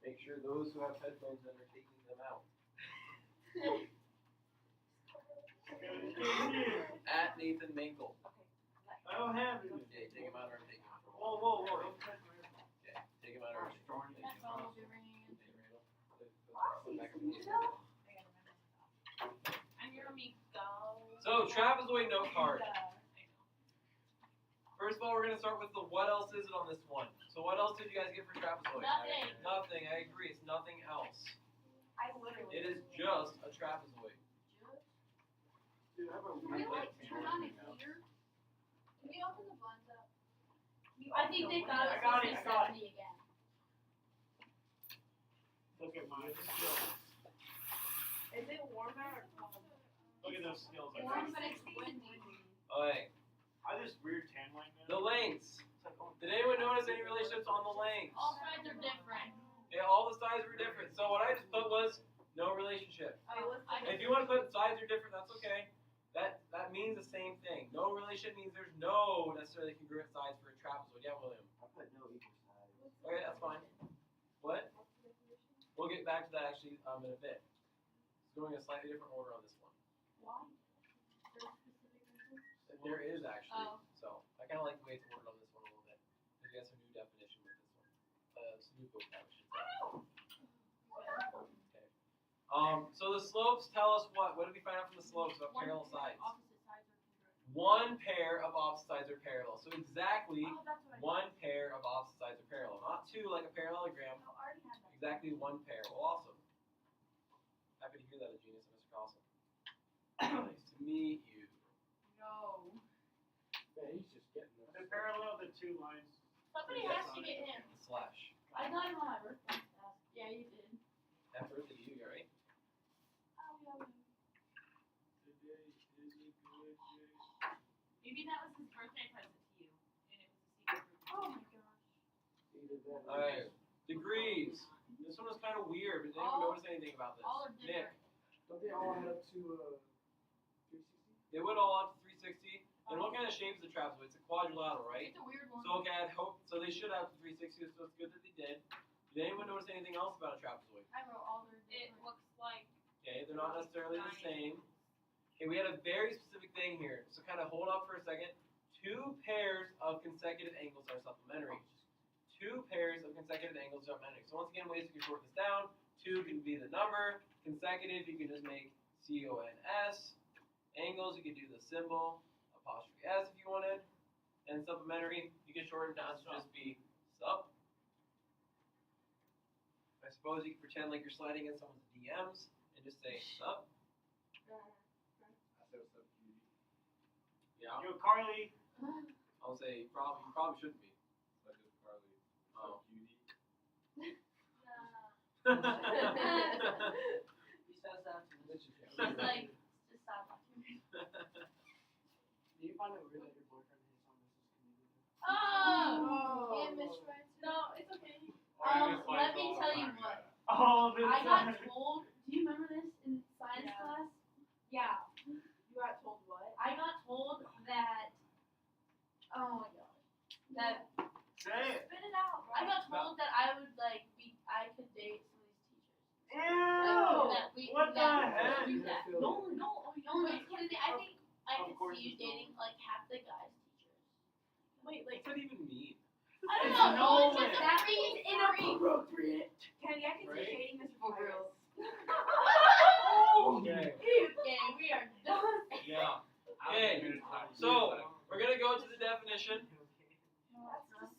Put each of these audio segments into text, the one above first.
Make sure those who have headphones in are taking them out. At Nathan Mankel. I don't have it. Okay, take him out or take him out. Whoa. Don't touch my Okay, take him out or take him out. That's all we ran. I'm your amigo. So, trapezoid note card. First of all, we're going to start with the what else is it on this one. So what else did you guys get for trapezoid? Nothing. Nothing, I agree. It's nothing else. I literally. It is just a trapezoid. Dude, I have a Can we weird like left turn hand on a right now. heater? Can we open the blinds up? I think they thought I it got was it, I got it. 70 again. Look at my skills. Is it warmer or cold? Look at those skills. I Warm, got. but it's windy. Okay, I have this weird tan line now. the lengths. Did anyone notice any relationships on the lengths? All sides are different. Yeah, all the sides were different. So what I just put was no relationship. Oh, And if you want to put sides are different, that's okay. That means the same thing. No relationship means there's no necessarily congruent sides for a trapezoid. Yeah, William. I put no equal sides. Okay, that's fine. What? We'll get back to that actually in a bit. It's going in a slightly different order on this one. Why? Is there a specific reason? There is actually. Oh. So I kind of like the way it's ordered on this one a little bit. Because you got some new definition with this one. Some new vocab, I should say. Okay. So the slopes tell us what? What did we find out from the slopes about parallel sides? Opposite sides are congruent. One pair of opposite sides are parallel. So exactly Oh, that's what I one pair of opposite sides are parallel. Not two like a parallelogram. No, I already had that. Exactly one pair. Well, awesome. Happy to hear that, Genius and Mr. Carlson. Nice to meet you. No. Man, he's just getting this. To parallel the two lines. Somebody Yes, has to on get it. him. Slash. I got him on my birthday. Yeah, you did. Happy birthday to you, right? Oh, yeah. Today is a good day. Maybe that was his birthday present to you, and it was a secret birthday. Oh my gosh. Either that or Alright. Degrees. This one was kind of weird, but did anyone All- notice anything about this? All are Nick. different. Don't they all add up to 360? They would all up to 360. And what kind of shape is the trapezoid? It's a quadrilateral, right? It's a weird one. So okay, I'd hope so they should have to 360, so it's good that they did. Did anyone notice anything else about a trapezoid? I wrote all their different. It looks like. Okay, they're not necessarily the same. Okay, we had a very specific thing here. So kind of hold up for a second. Two pairs of consecutive angles are supplementary. Two pairs of consecutive angles are supplementary. So once again, ways you can shorten this down. Two can be the number. Consecutive, you can just make CONS. Angles, you can do the symbol apostrophe S if you wanted. And supplementary, you can shorten it down to just be sup. I suppose you can pretend like you're sliding in someone's DMs and just say sup. I said what's up, cutie. Yeah. Yo, Carly. I'll say you probably shouldn't be. So I did Carly. Oh. Cutie. He says that to me. This is She's like, just stop watching me. Do you find it weird that your boyfriend hates on Mrs. Community? Oh! Yeah, Miss Schweitzer. No, it's okay. Oh, Let me tell you what. Oh, this I got told. Do you remember this in science Yeah. class? Yeah. You got told what? I got told that. Oh my gosh. That. Say it. Spit it out. I got told that I would I could date some of these teachers. Ew! That we. What the that heck? we do that. No, No, it's kidding. I think I Of could course see you it's no. dating like half the guys' teachers. Wait, What's that even mean? I don't It's know. no It's just way. that means Inappropriate. Kenny, I can Right? see hating Mr. Fires. Okay. Okay, we are done. Yeah. Okay. So we're gonna go to the definition.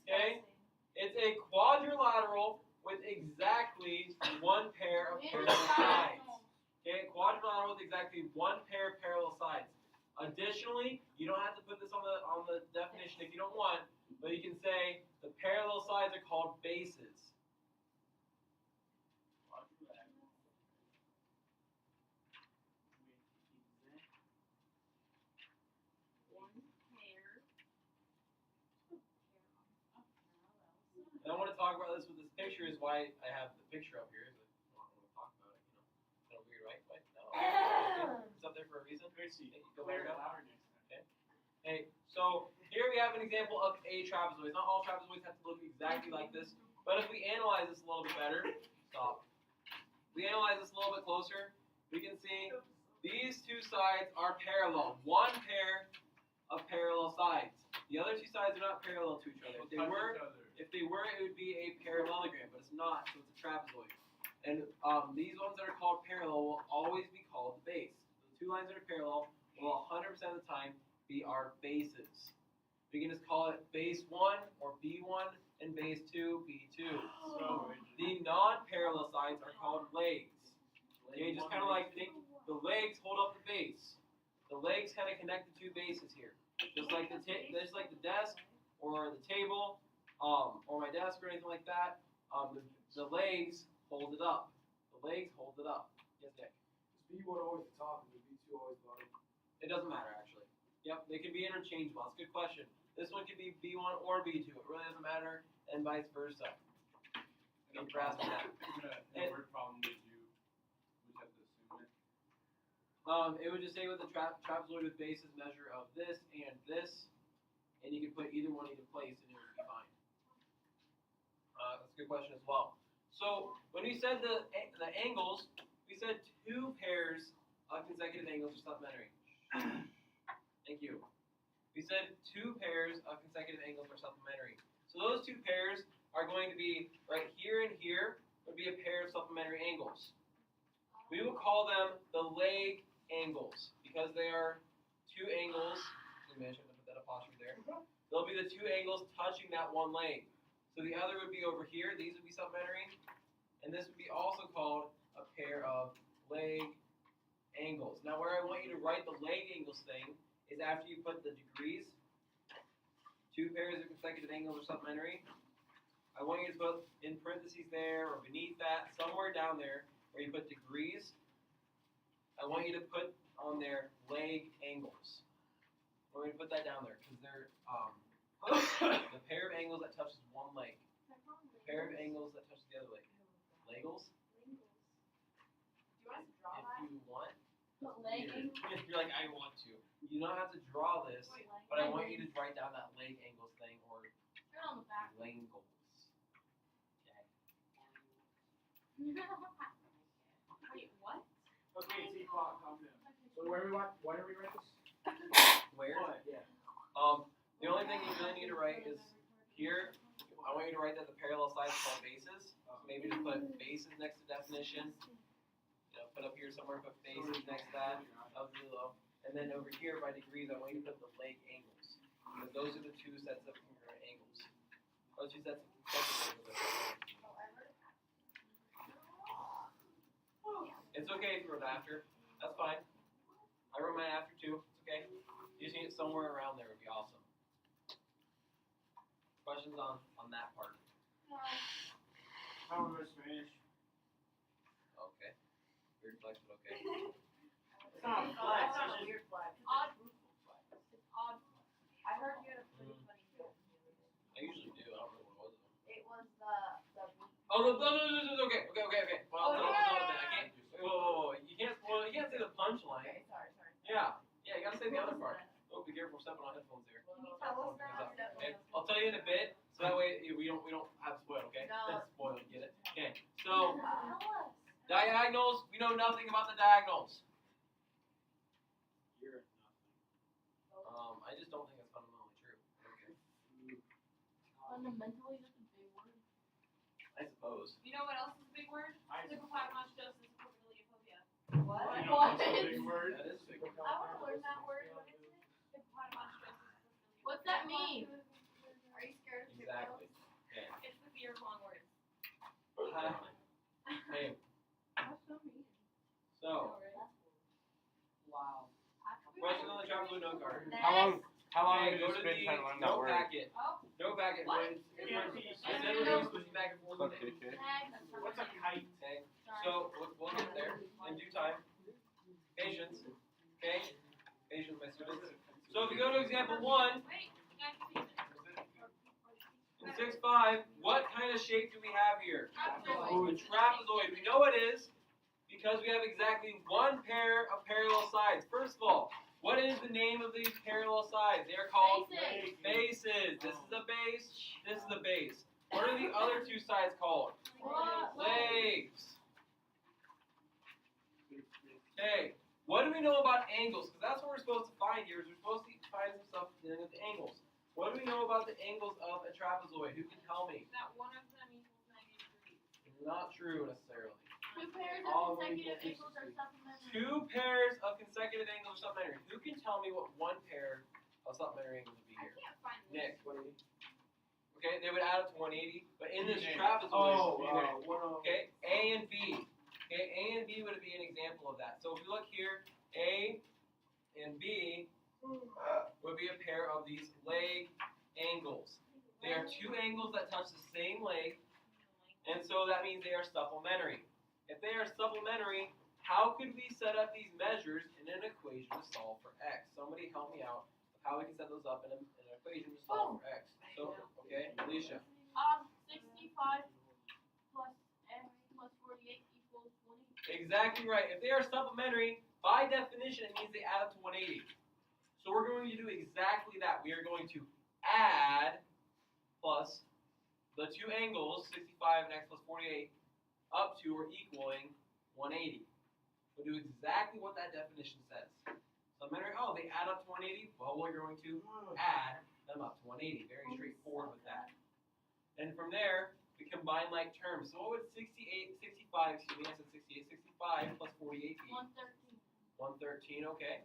Okay. It's a quadrilateral with exactly one pair of parallel sides. Okay, quadrilateral with exactly one pair of parallel sides. Additionally, you don't have to put this on the definition if you don't want, but you can say the parallel sides are called bases. One pair. And I want to talk about this with this picture is why I have the picture up here. Is I want to talk about it, Kind of weird, right? What? No. It's up there for a reason. Tracy, Hey, go clear back it up. louder next time. Hey, so here we have an example of a trapezoid. Not all trapezoids have to look exactly like this, but if we analyze this a little bit better, Stop. We analyze this a little bit closer. We can see these two sides are parallel. One pair of parallel sides. The other two sides are not parallel to each other. If they were, it would be a parallelogram, but it's not, so it's a trapezoid. And these ones that are called parallel will always be called the base. The two lines that are parallel will 100% of the time be our bases. We can just call it base 1 or B1 and base 2, B2. So The non-parallel sides are called legs. Okay, just kind of like think the legs hold up the base. The legs kind of connect the two bases here, just like the desk or the table, or my desk or anything like that. The legs hold it up. The legs hold it up. Yes, Nick. Is B1 always the top and the B2 always bottom? It doesn't matter actually. Yep, they can be interchangeable. That's a good question. This one could be B1 or B2. It really doesn't matter, and vice versa. Thank you for asking that. The word problem would you have to assume it? It would just say with the trapezoid with bases measure of this, and you could put either one into place and it would be fine. That's a good question as well. So when we said the angles, we said two pairs of consecutive angles are supplementary. Thank you. We said two pairs of consecutive angles are supplementary. So those two pairs are going to be right here and here would be a pair of supplementary angles. We will call them the leg angles because they are two angles. Maybe I should have put that apostrophe there. They'll be the two angles touching that one leg. So the other would be over here. These would be supplementary. And this would be also called a pair of leg angles. Now where I want you to write the leg angles thing is after you put the degrees. Two pairs of consecutive angles are supplementary. I want you to put in parentheses there or beneath that, somewhere down there where you put degrees. I want you to put on there leg angles. We're going to put that down there because they're the pair of angles that touches one leg. The pair of angles that touches the other leg. Legals? Do you want us to draw If that? you want. What leg Weird. You're like, I want to. You don't have to draw this, but I want you to write down that leg angles thing or Put it on the back. langles. Okay. Wait, what? Okay, T-Clock, calm down. So where do we write this? Where? Yeah. The only thing you really need to write is here. I want you to write that the parallel sides are called bases. Maybe just put bases next to definition. You know, put up here somewhere, put bases next to that. That was really low. And then over here by degrees, I want you to put the leg angles. Because those are the two sets of congruent angles. Those two sets of consecutive angles. It's okay if you wrote after. That's fine. I wrote mine after too. It's okay. You just need it somewhere around there would be awesome. Questions on that part? How about Spanish? Okay. Weird flex, but okay. It's not a Oh, flex. that's not a weird flag. Odd. It's odd. I heard you had a pretty funny joke. I usually do. I don't know what it was. It was the Oh, okay. Well, I'll tell it in a bit. I can't. Whoa. You can't say the punchline. Okay, sorry. Yeah. You gotta say the other part. Oh, be careful stepping on headphones there. Can you tell us now? Okay. I'll tell you in a bit, so that way we don't have spoil. Okay. No. That's spoil. Get it? Okay. So Tell us. diagonals. We know nothing about the diagonals. You're I just don't think it's fundamentally true. Okay. Fundamentally, that's a big word. I suppose. You know what else is a big word? I Hippopotamosis, hippopotamophobia. What? What? That's a big word. That is big. I want to learn that word. What is it? Hippopotamosis. What's that mean? Are you scared of Exactly. Okay. It's the fear of long words. Hey. That's so mean. So, Wow. question on the trapezoid note card. How long Okay, did go you to spend the trying to learn that note word? packet. Oh, Note packet. What? When it's- Yeah, I said we're going to be switching back and forth with it. Okay. What's a kite? Okay. sorry. So we'll get there in due time. Patience. Okay. Patience, my students. So if you go to example 1 Wait, you guys can see in 6-5, what kind of shape do we have here? Trapezoid. A trapezoid. We know it is because we have exactly one pair of parallel sides. First of all, what is the name of these parallel sides? They are called Bases. bases. This is a base. This is a base. What are the other two sides called? What? Legs. Okay. What do we know about angles? Because that's what we're supposed to find here. Is we're supposed to find some stuff dealing with angles. What do we know about the angles of a trapezoid? Who can tell me? That one of them equals 90 degrees. Not true necessarily. Two pairs All of of them consecutive equal angles are 60. supplementary. Two pairs of consecutive angles are supplementary. Who can tell me what one pair of supplementary angles would be I here? can't find this. Nick. 180. Okay, they would add up to 180, but in this Yeah. trapezoid, Oh, Okay. 108. okay, A and B. Okay, A and B would be an example of that. So if you look here, A and B would be a pair of these leg angles. They are two angles that touch the same leg, and so that means they are supplementary. If they are supplementary, how could we set up these measures in an equation to solve for x? Somebody help me out of how we can set those up in an equation to solve for x. So, okay, Alicia. 65 plus x plus 48 equals 180. Exactly right. If they are supplementary, by definition, it means they add up to 180. So we're going to do exactly that. We are going to add plus the two angles, 65 and x plus 48, up to or equaling 180. We'll do exactly what that definition says. Supplementary, oh, they add up to 180? Well, we're going to add them up to 180. Very straightforward with that. And from there, we combine like terms. So what would 65, excuse me, I said 68, 65 plus 48 be? 113. 113, okay.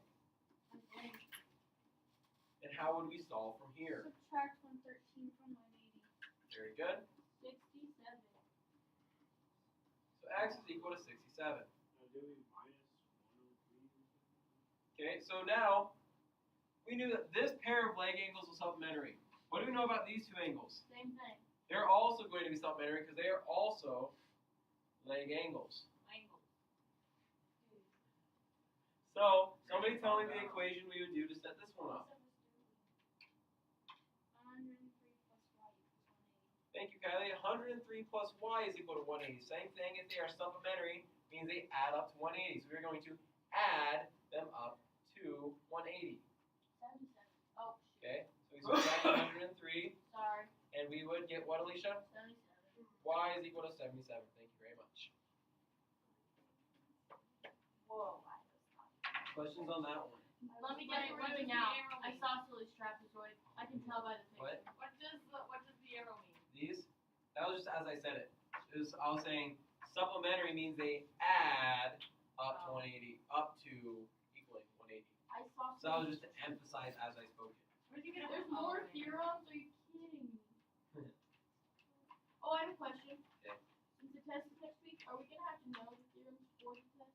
And how would we solve from here? Subtract 113 from 180. Very good. 67. So x is equal to 67. Okay, so now we knew that this pair of leg angles was supplementary. What do we know about these two angles? Same thing. They're also going to be supplementary because they are also leg angles. Angles. So somebody tell me the equation we would do to set this one up. 103 plus y equals 180. Thank you, Kylie. 103 plus y is equal to 180. Same thing if they are supplementary, means they add up to 180. So we're going to add them up to 180. 77. Oh, Okay? So we subtract 103, sorry. and we would get what, Alicia? 77. Y is equal to 77. Thank you very much. Whoa. Questions on that one? Let me guess what we're doing now. Isosceles trapezoid. I can tell by the picture. What? What does the arrow mean? These? That was just as I said it. I was saying supplementary means they add up to 180, up to equaling 180. Isosceles. So that was just to emphasize as I spoke it. Where'd you get There's more theorems? Are you kidding me? Oh, I have a question. Okay. Since the test is next week, are we gonna have to know the theorems for the test?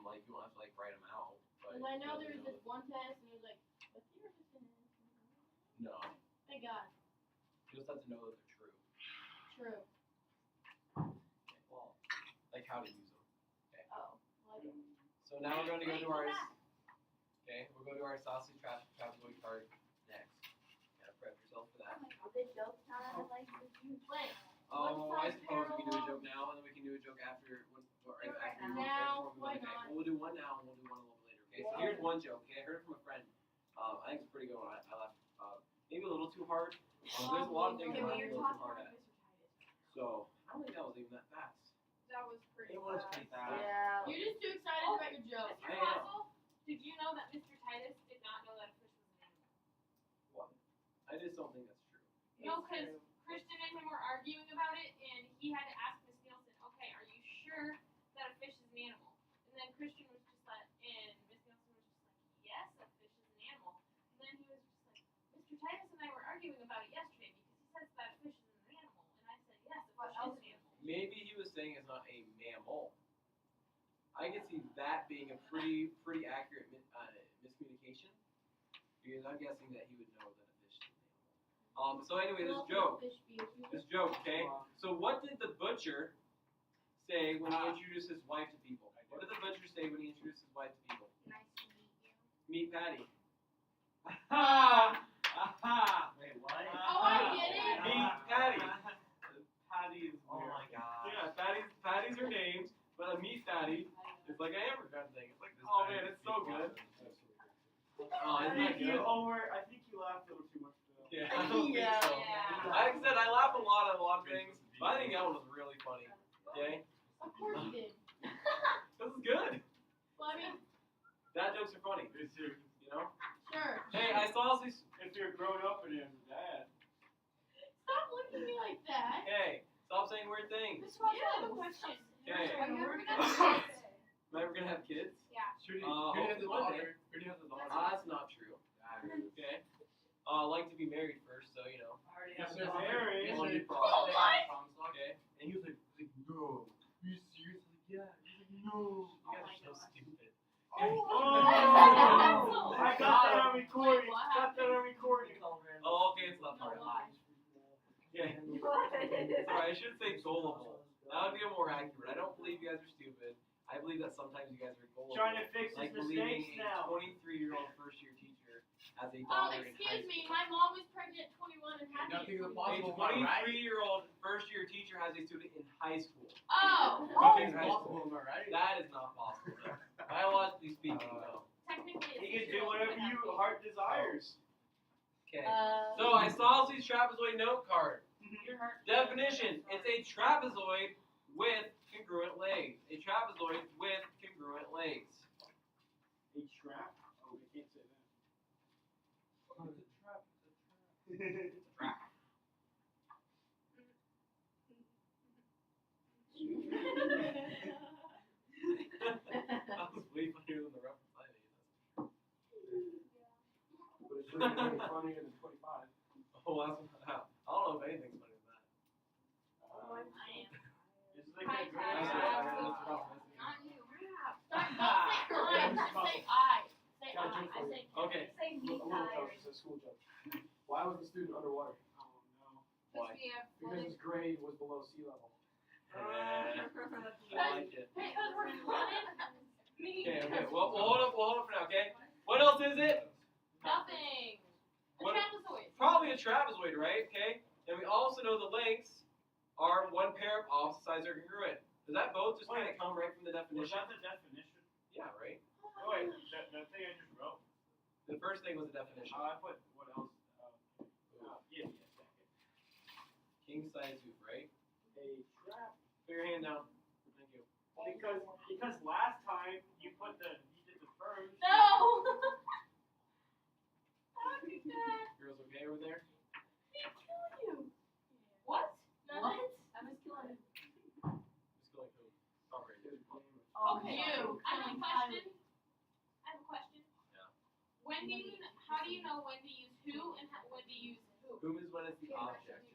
Like you won't have to like write them out. But Because I know you'll there was this one test and it was like, the theorem is gonna. No. Thank God. You just have to know that they're true. True. Okay, well, like how to use them. Oh. Well, I didn't. So now we're going to go Wait, to our. go back. Okay, we'll go to our sausage trapezoid card next. Gotta prep yourself for that. The joke time I like to do. Wait. Oh, What I size suppose we can do a parallel? joke now, and then we can do a joke after. Do it right after now. before we go to Why bed. not? We'll do one now, and we'll do one a little bit later. Okay, so here's one joke. Okay, I heard it from a friend. I think it's a pretty good one. I laughed. Maybe a little too hard. There's a lot of things Okay, that well, I'm a you're little too talking hard about at. Mr. Titus. So I don't think that was even that fast. That was pretty It was fast. pretty fast. Yeah. You're just too excited about your joke. Mr. I am. Fossil, did you know that Mr. Titus did not know that a fish was an animal? What? I just don't think that's true. No, because Christian and him were arguing about it, and he had to ask Miss Nielsen, okay, are you sure that a fish is an animal? And then Christian was just like, and Miss Nielsen was just like, yes, a fish is an animal. And then he was just like, Mr. Titus and I were arguing about it yesterday because he says that a fish is an animal. And I said, yes, a fish is an animal. Maybe he was saying it's not a mammal. I can see that being a pretty accurate miscommunication, because I'm guessing that he would know that a fish is an animal. So anyway, this joke. This joke, okay? So what did the butcher say when he introduced his wife to people? What did the butcher say when he introduced his wife to people? Nice to meet you. Meet Patty. Aha! Aha! Wait, what? Oh, I get it. Meet Patty. Patty is Oh weird. my god. Yeah, Patty's her name, but a meat patty is like an hamburger kind of thing. It's like, This oh Patty man, is it's so good. beautiful. Oh, isn't that good? I think you laughed a little too much. Though. Yeah, I don't think Yeah. so. Yeah. Like I said, I laugh a lot at a lot of things, but I think that one was really funny. Okay? Of course you did. This is good. Well, I mean, Dad jokes are funny, It's your, you know? sure. Hey, I saw these. if you're grown up and as a dad. Stop looking at me like that. Hey, stop saying weird things. Mr. Ross, I have a question. Okay. Are you ever gonna have kids? Am I ever gonna have kids? Trudy, Hopefully has a one day. daughter. Trudy has a daughter. That's not true. Okay. I like to be married first, so you know. I already Yes, have sir, a Mary. One Yes, day sir. problem. Okay. And he was like, no. Are you serious? I was like, yeah. He's like, no. You guys are so stupid. Oh! I got that on recording. Wait, what Got that on recording. Oh, okay, it's not part of Why? Yeah. Sorry, I should say gullible. That would be more accurate. I don't believe you guys are stupid. I believe that sometimes you guys are gullible. Trying to fix his Like believing mistakes a now. 23-year-old first-year teacher has a daughter in high Excuse school. me, my mom was pregnant at 21 and had me Nothing at is 21. possible. A 23-year-old first-year teacher has a student in high school. Oh, Nothing's High possible, school. am I right? That is not possible. Biologically speaking, no. technically He can it's do whatever you heart desires. Okay. Uh, So I saw this trapezoid note card. Your heart. Definition: it's a trapezoid with congruent legs. A trapezoid with congruent legs. A trap? Oh, we can't say that. It's a trap. That was way funnier than the reference I made. But it's really way funnier than 25. Oh, that's I don't know if anything's funnier than that. I am. It's like Hi, a Ty. good Not you. Don't say I. Say I. I. I say Okay. Say A me, little Ty. joke, it's a school joke. Why was the student underwater? Oh no. Why? Because his grade was below sea level. I like it. Because we're flooded. Okay. Well, we'll hold up for now. Okay. What else is it? Nothing. A What- trapezoid. Probably a trapezoid, right? Okay. And we also know the lengths are one pair of opposite sides are congruent. Does that both just kind of come right from the Was definition? that the definition? Yeah, right. Oh wait, that thing I just wrote. The first thing was the definition. I put what else? Yeah, second. King size hoop, right? A trap. Put your hand down. Thank you. Because last time you did the first. No. Don't do that. Girls okay over there? They kill you. What? What? I was killing him. Just go like who? Oh, right. Okay. You. I have a question. Yeah. How do you know when to use who and when to use who? Whom is when it's the object.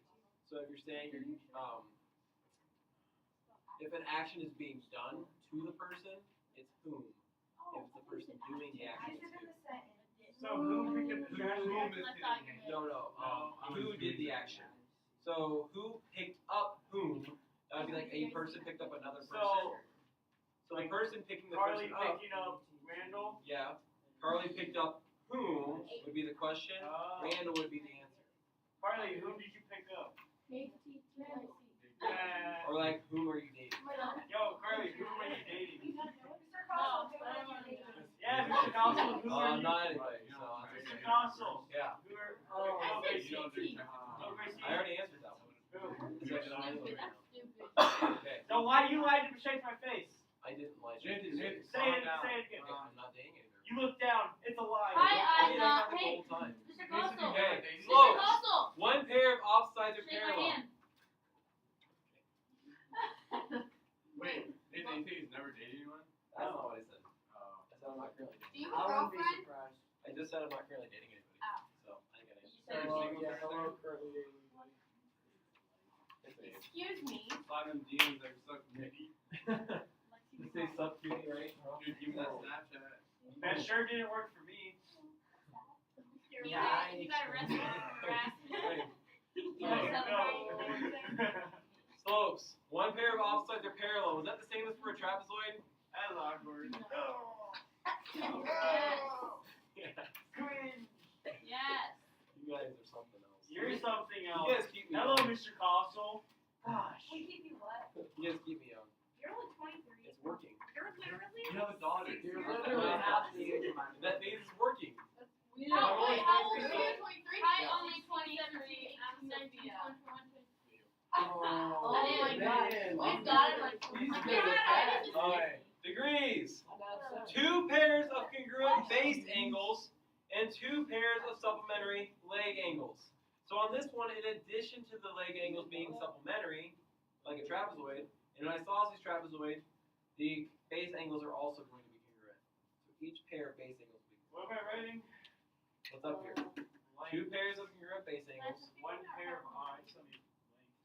So if you're saying if an action is being done to the person, it's whom. If it's the person doing the action, it's who. So who picked up the trash can? No. Who did the action? So who picked up whom? That would be like a person picked up another person. So the person picking the Carly person up. picking up Randall. Yeah. Carly picked up whom would be the question. Randall would be the answer. Carly, whom did you pick up? Or like, whom are you dating? Yo, Carly, whom are you dating? No. Yeah, Mr. Council, who are you? Not anybody. So I'll just Mr. say- Council. Yeah. Who are? Oh, okay, I said JT. I already answered that one. Who? I said that I Stupid. knew. That's stupid. Okay. So why you lied to shake my face? I didn't lie. Say it Calm again. down. Again. I'm not dating anybody. You look down. It's a lie. Hi, I did Anna. that the Hey, whole time. Mr. Coastal. Okay. Mr. Slow. Coastal. One pair of opposite sides are Shake my parallel. hand. Wait, they say he's never dated anyone? That's not what I said. I said I'm not currently Do dating. you I have a wouldn't be girlfriend? surprised. I just said I'm not currently dating anybody. Oh. So I think I You answered. said Oh, single yeah, person? hello, currently dating anybody. Excuse me. Simon Dean's like suck Mickey. You say sub cutie, right? Dude, give me that Snapchat. That sure didn't work for me. Yeah, You got arrested for harassment. Slopes. One pair of opposite sides are parallel. Was that the same as for a trapezoid? That's awkward. Yeah. Yes. You guys are something else. You're something You else. guys keep me Hello, young. Mr. Castle. Gosh. We keep you what? You guys keep me young. You're only 23. It's working. You're literally. You have a daughter. You're literally half the age of my That means it's working. We need How- to- wait, how old Yeah. are you? 23? I Yeah. only 23. I'm 19, Sophia. 21, 22. Oh, That is- man. We've got it like He's like, good at that. Alright, degrees. My dad said. 2 pairs of congruent base angles and 2 pairs of supplementary leg angles. So on this one, in addition to the leg angles being supplementary, like a trapezoid, and an isosceles trapezoid, the base angles are also going to be congruent. So each pair of base angles will be What am I writing? What's up here? 2 pairs of congruent base angles. One pair of eyes on the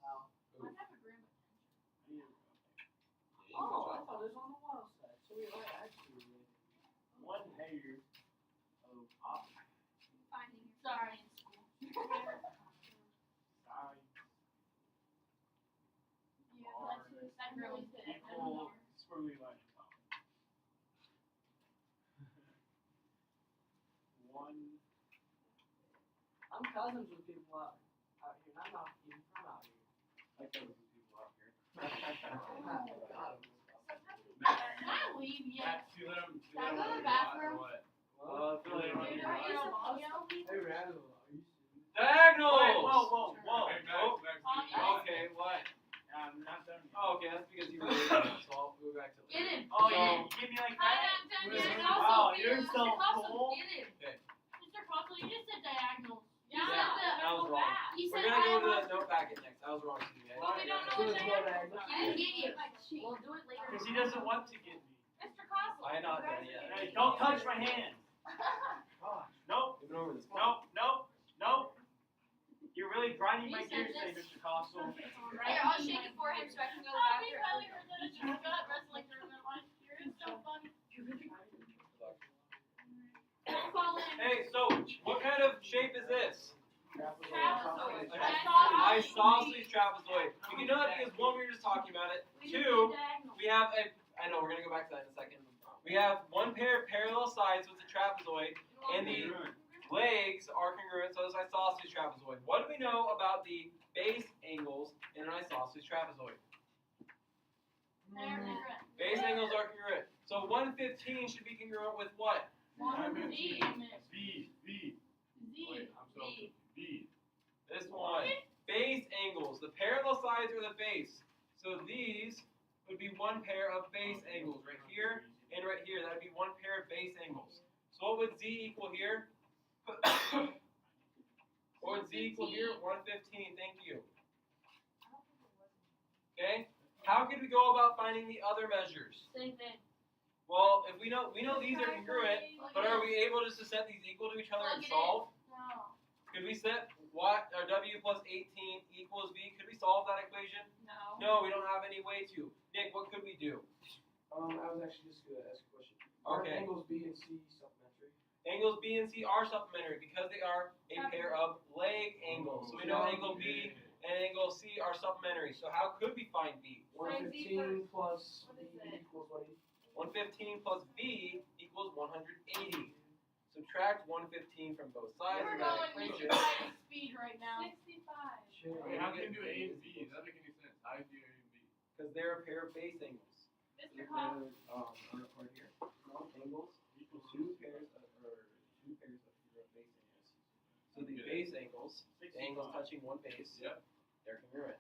Wow. I have a grandma. Oh, I thought it was on the wild side. So we might actually be. one pair of opposites. Finding your Sorry. in school. Sides Yeah, that really did. I don't equal know. squiggly line on top. One. I'm cousins with people out here. I'm not even from out here. I thought it was people out here. Can I leave yet? Matt, you let 'em- you Can I let 'em go to know the you're hot or bathroom? what? Feel like Dude, are you supposed to leave? Hey, Randall, are you serious? Diagonals! Wait, whoa. Hey, Oh, Okay, what? I'm not done yet. Oh, okay, that's because you were late, so I'll go back to Get him. Oh, So- you give me like Hi, that? I'm done Where's yet. it? Also, Wow, Sophia. you're so cool. Get it. Mr. Fossil, you just said diagonal. Yeah, You Yeah, said that was go wrong. back. You We're said gonna go to I the note packet next. I was wrong, excuse me. But we don't know So what it's they what are. I- I didn't get you. We'll do it later. Because he doesn't want to get me. Mr. Costle. I'm not done yet. Hey, don't touch my hand. Nope, Moving over this. nope. You're really grinding my You gears said today, this. Mr. Costle. Here, I'll shake it for him so I can go to the Oh, we bathroom. probably heard that at your gut wrestling tournament last year. It's so funny. Fall in. Hey, so what kind of shape is this? Trapezoid. Isosceles trapezoid. You can know that because one, we were just talking about it. We Two, did diagonal. we have a. I know we're gonna go back to that in a second. We have one pair of parallel sides with the trapezoid, and the legs are congruent, so it's isosceles trapezoid. What do we know about the base angles in an isosceles trapezoid? They're congruent. Base angles are congruent. So 115 should be congruent with what? One Z. V. Z. V. This one. Base angles. The parallel sides are the base. So these would be one pair of base angles right here and right here. That would be one pair of base angles. So what would Z equal here? What would Z equal here? 115. Thank you. Okay. How could we go about finding the other measures? Same thing. Well, if we know these are congruent, but are we able just to set these equal to each other and solve? No. Could we set W plus 18 equals V? Could we solve that equation? No. No, we don't have any way to. Nick, what could we do? I was actually just gonna ask a question. Are Okay. angles B and C supplementary? Angles B and C are supplementary because they are a pair of leg angles. So we know angle B and angle C are supplementary. So how could we find B? 115 plus What B is it? equals what? 115 plus B equals 180. Subtract 115 from both sides We're of that going with equation. United speed right now. 65. Shit. Wait, how can you do A and B? That doesn't make any sense. How do you do A and B? Because they're a pair of base angles. Mr. Costle. On the part here. Angles equals two pairs of congruent base angles. So the base angles, the angles touching one base, Yep. they're congruent.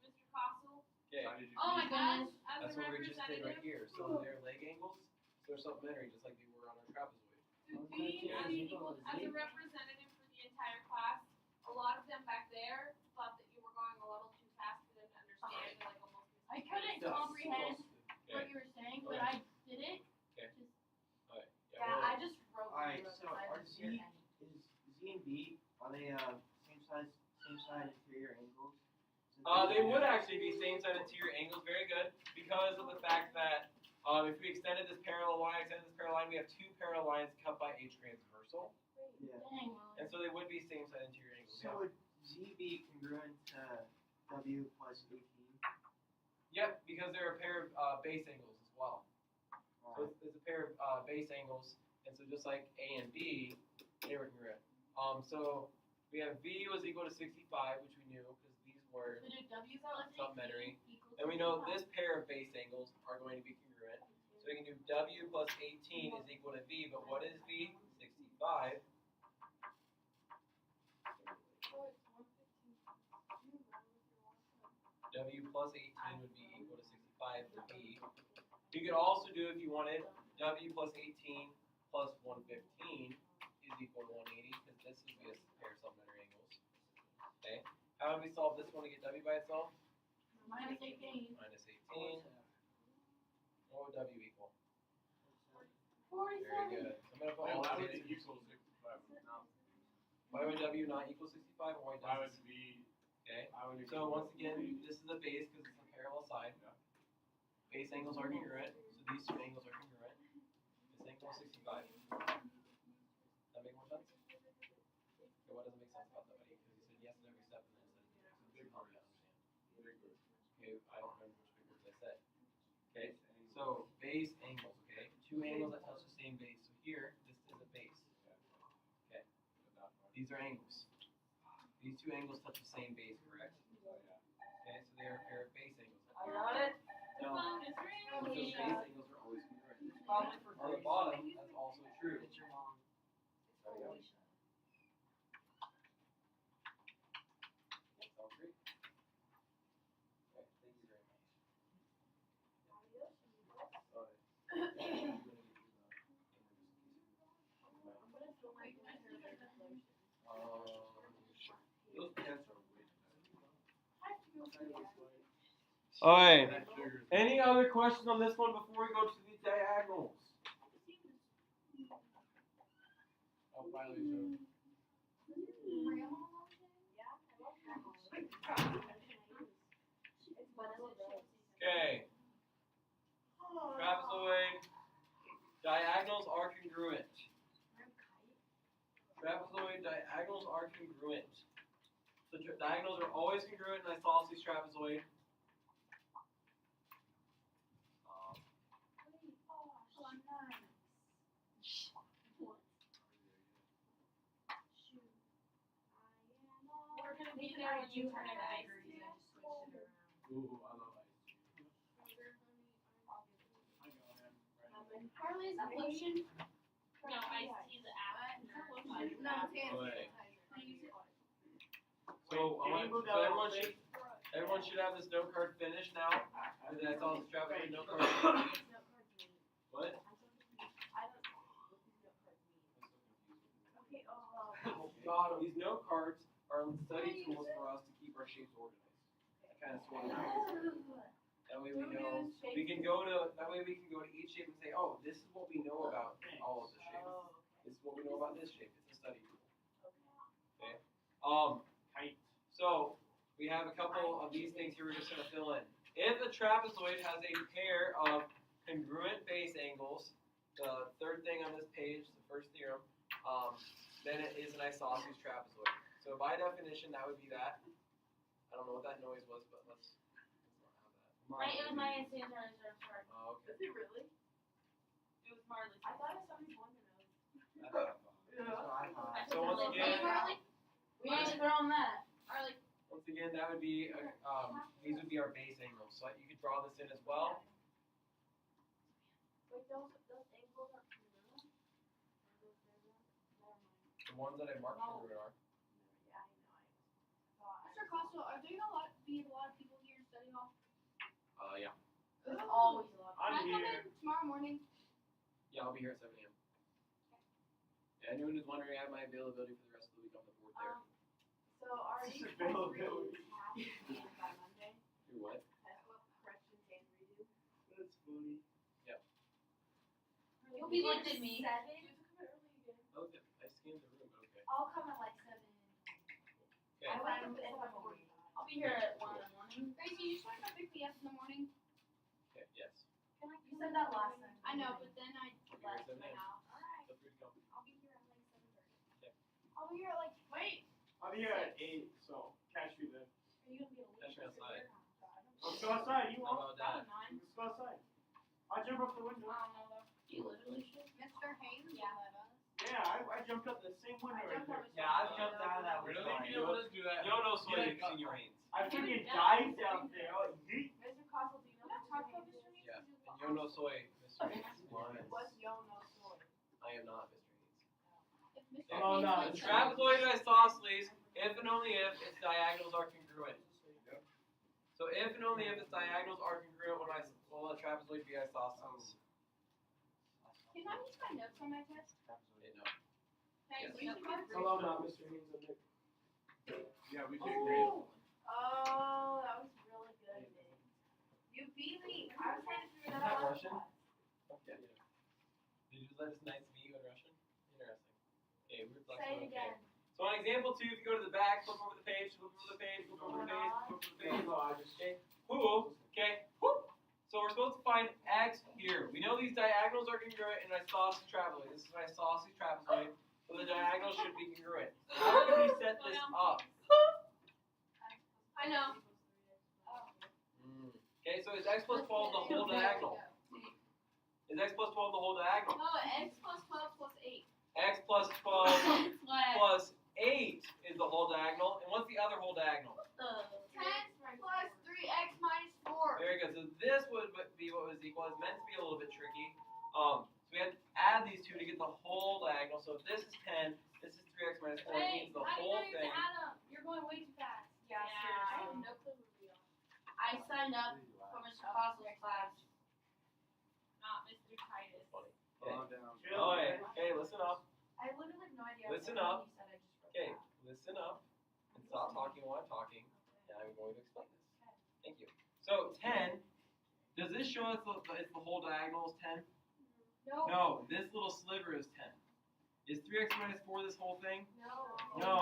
Mr. Costle. Okay, How did you Oh my do? gosh. As that's a what we just did right representative, here. So they're leg angles, so they're supplementary, just like they were on our trapezoid. as a representative for the entire class, a lot of them back there thought that you were going a little too fast for them to understand. They're like almost. I couldn't comprehend what you were saying, but I did it. Yeah, I just wrote. Alright, the so side are of Z your end. is Z and B, are they same side interior angles? They would actually be same side interior angles, very good, because of the fact that if we extended this parallel line, we have two parallel lines cut by a transversal, Yeah. Dang, Molly. and so they would be same side interior angles. So would Z be congruent to W plus 18? Yep, because they're a pair of base angles as well. So it's a pair of base angles, and so just like A and B, they were congruent. So we have V was equal to 65, which we knew because these were, So do W plus 18 Supplementary. equals and we know 65. this pair of base angles are going to be congruent. So we can do W plus 18 is equal to V, but what is V? 65. 65. W plus 18 would be equal to 65 to B. You could also do, if you wanted, W plus 18 plus 115 is equal to 180, because this would be a pair of supplementary angles. Okay. How would we solve this one to get W by itself? Minus 18. Minus 18. What would W equal? 47. Very good. So I'm going to put all Why these would it answers. equal 65? Why would W not equal 65? And why Why would does it be? Okay. Why would it So equal- once again, this is a base because it's a parallel side. Yeah. Base angles are congruent, so these two angles are congruent. This angle is 65. That make more sense? Okay, what doesn't make sense about that, buddy? Because you said yes at every step and then said yes. Big Help word. me understand. Big word. Okay, I don't remember which big words I said. Okay, so base angles, okay? Two angles that touch the same base. So here, this is a base. Okay, these are angles. These two angles touch the same base, correct? Okay, so they are a pair of base angles. I got it. No, Phone is so ringing. base angles are always congruent. Probably for On the Gracie. bottom, that's also true. It's your mom. There we go. Sounds great. Okay, thank you very much. Those pants are way Alright, any other questions on this one before we go to the diagonals? Oh, finally, so. Okay. Trapezoid. Diagonals are congruent. Trapezoid diagonals are congruent. So diagonals are always congruent in isosceles trapezoid. We're gonna be there when you turn into ice tea. Ooh, I love ice cream. I go ahead. Harley, is that lotion? No, ice tea is the app. No, it's hand Alright. sanitizer. So everyone should have this note card finished now. And then that's all the trapezoid note card. What? Got him. These note cards are study tools for us to keep our shapes organized. That kind of sort of that way we know we can go to each shape and say, oh, this is what we know about all of the shapes. This is what we know about this shape. It's a study tool. Okay. So we have a couple of these things here we're just gonna fill in. If a trapezoid has a pair of congruent base angles, the third thing on this page, the first theorem, then it is an isosceles trapezoid. So by definition, that would be that. I don't know what that noise was, but let's not have that. Right, it was my hand sanitizer, I'm sorry. Oh, okay. Is it really? It was Marley's. I thought it was somebody's wonder nose. That's not fun. Yeah. So once again, We ain't throwing that. Marley. once again, that would be these would be our base angles. So you could draw this in as well. Wait, those angles are congruent? The ones that I marked congruent are. Yeah, I know. Mr. Costello, are there a lot of people here in study hall? Yeah. There's always a lot. I'm Can I come here. in tomorrow morning? Yeah, I'll be here at 7 a.m. Yeah, anyone who's wondering, I have my availability for the rest of the week on the board there. So are This you is availability. by Monday? Do what? Corrections and redo? That's funny. You'll be looked at me. 7? Oh, okay. I scanned the room, but okay. I'll come at like 7. Okay. I wake up at 7:40. I'll be here at 1 in the morning. Gracie, you just want to come pick me up in the morning? Okay. Yes. You said that last time. I know, but then I I'll be here at left 7 my a.m. house. Alright. Feel free to come. I'll be here at like 7:30. Okay. I'll be here at like, wait, I'm here at 8, so catch me then. are you gonna be able to Catch me outside. Let's go outside. You How want? about that? Let's go outside. I'll jump up the window. I don't know though. You literally should. Mr. Haynes will let us. Yeah, I jumped up the same window right there. Yeah, I've jumped out of that window. You know, do that. you don't know Soy, you've seen your hands. I freaking died down there. Oh, yeet. Mr. Castle, do you know Can I talk about Mr. Haynes? Yeah. And you don't know Soy, Mr. Haynes. what's Yo No Soy? I am not Mr. Haynes. Oh, no, The it's trapezoid isosceles, if and only if its diagonals are congruent. So if and only if its diagonals are congruent, will a trapezoid be isosceles? Can I use my notes on my test? Okay, no. Can I use Yes. my note card? Hello, not Mr. Haynes and Nick. Yeah, we did great. Oh, that was really good, Nick. You beat me. I was trying to figure Is that that out. Russian? Okay. Did you just let us nice to meet you in Russian? Interesting. Okay, we're Say it flexible. Okay. again. So on example 2, if you go to the back, flip over the page, flip over the page, flip over the page, flip over the page. No, I just. Okay. Whoop. Okay. Whoop. So we're supposed to find x here. We know these diagonals are congruent in an isosceles trapezoid. This is an isosceles trapezoid, so the diagonals should be congruent. How can we set this up? I know. Okay, so is x plus 12 the whole diagonal? Is x plus 12 the whole diagonal? No, x plus 12 plus 8. X plus 12 Flag. plus 8 is the whole diagonal. And what's the other whole diagonal? 10 plus 3x minus 4. Very good. So this would be what was equal. It's meant to be a little bit tricky. So we had to add these two to get the whole diagonal. So if this is 10, this is 3x minus 4. It Hey, means the how do you whole know you have thing. to add them? You're going way too fast. Yeah, I have seriously. no clue who we are. I signed up for Mr. Fossil's class. Not Mr. Titus. Okay. Calm down. Okay. Okay, listen up. I literally have no idea. Listen what up. you said. I just wrote Okay, that. listen up and stop talking while I'm talking. And I'm going to explain this. Thank you. So 10, does this show us it's the whole diagonal is 10? No. No, this little sliver is 10. Is 3x minus 4 this whole thing? No. No.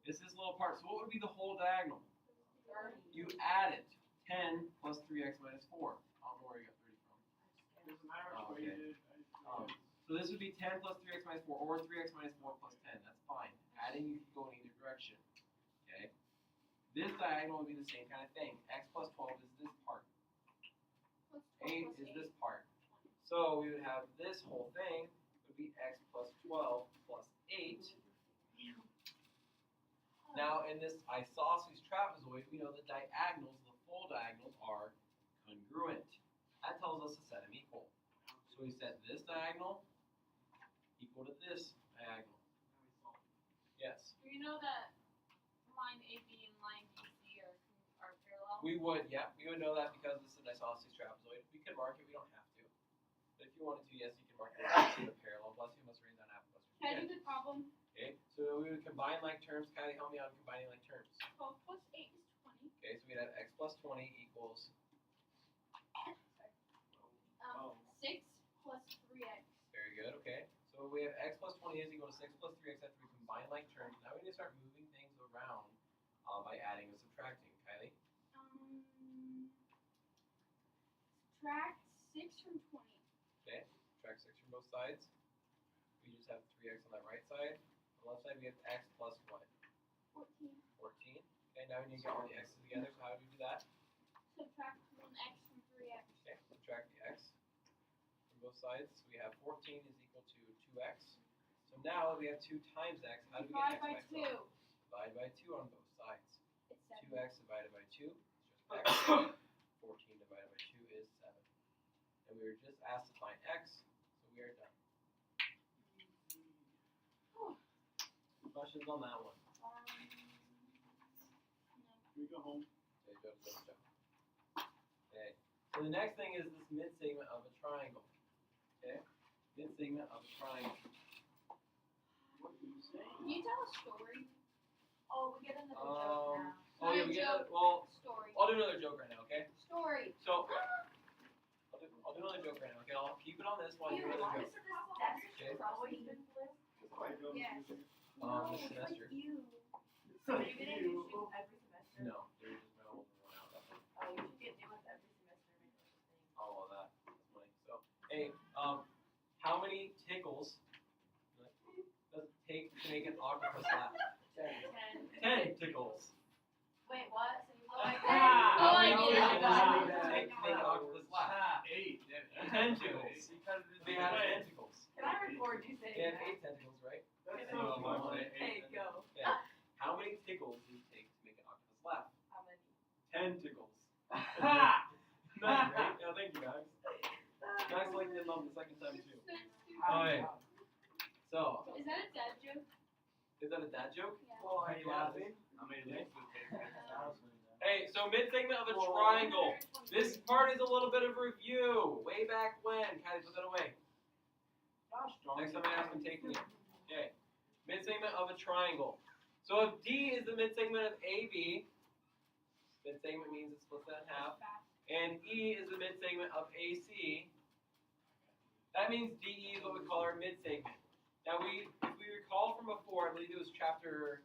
It's this little part. So what would be the whole diagonal? You add it. 10 plus 3x minus 4. I don't know where you got 30 from. Doesn't matter Oh, what you okay. did. So this would be 10 plus 3x minus 4, or 3x minus 4 plus 10. That's fine. Adding, you can go in either direction. Okay? This diagonal would be the same kind of thing. X plus 12 is this part. 8 is this part. So we would have this whole thing would be x plus 12 plus 8. Now in this isosceles trapezoid, we know the diagonals, the full diagonals, are congruent. That tells us to set them equal. So we set this diagonal equal to this diagonal. Yes. Do you know that line AB and line BC are parallel? We would know that because this is an isosceles trapezoid. We could mark it, we don't have to. But if you wanted to, yes, you can mark it as a parallel. Bless you, must raise that half plus. Can I do the problem? Okay, so we would combine like terms. Kylie, help me out in combining like terms. 12 plus 8 is 20. Okay, so we'd have x plus 20 equals, 6 plus 3x. very good, okay. So we have x plus 20 is equal to 6 plus 3x after we combine like terms. Now we need to start moving things around by adding and subtracting. Kylie? Subtract 6 from 20. Okay, subtract 6 from both sides. We just have 3x on that right side. On the left side we have x plus what? 14. 14. Okay, now we need to get all the x's together, so how do we do that? Subtract 1x from 3x. Okay, subtract the x from both sides. So we have 14 is equal to 2x. So now that we have 2 times x, how do we get Divide x by 2. itself? Divide by 2 on both sides. It's 7. 2x divided by 2 is just x. 14 divided by 2 is 7. And we were just asked to find x, so we are done. Questions on that one? Can we go home? Okay, good, good job. Okay, so the next thing is this mid-segment of a triangle. Okay, mid-segment of a triangle. What are you saying? Can you tell a story? Oh, we get another joke now. Oh yeah, we get Joke. well. Story. I'll do another joke right now, okay? Story. So I'll do another joke right now, okay? I'll keep it on this while you do another joke. Okay. Yes. This semester. So you didn't do shoot every semester? No, there's just no one out. That's all. Oh, you should get new ones every semester. Make those things. Oh, well, that's funny. So, hey, how many tickles does it take to make an octopus laugh? 10 tickles. Wait, what? So you go like How Oh, many I tickles get it. does it take to make an octopus laugh? 8. 10 tickles. They have tentacles. Can I record you saying They have that? 8 tentacles, right? That's Oh, my so God. Hey, go. Okay. How many tickles does it take to make an octopus laugh? How many? 10 tickles. That's great. Yeah, thank you, guys. Max liked it on the second time, too. Okay. So, Is that a dad joke? Is that a dad joke? Well, are you laughing? I made a mix with it. Hey, so mid-segment of a triangle. This part is a little bit of review. Way back when. Kylie, put that away. Gosh darn Next it. time I ask, I'm taking it. Okay. Mid-segment of a triangle. So if D is the mid-segment of AB, mid-segment means it splits that in half, and E is the mid-segment of AC, that means DE is what we call our mid-segment. Now if we recall from before, I believe it was chapter,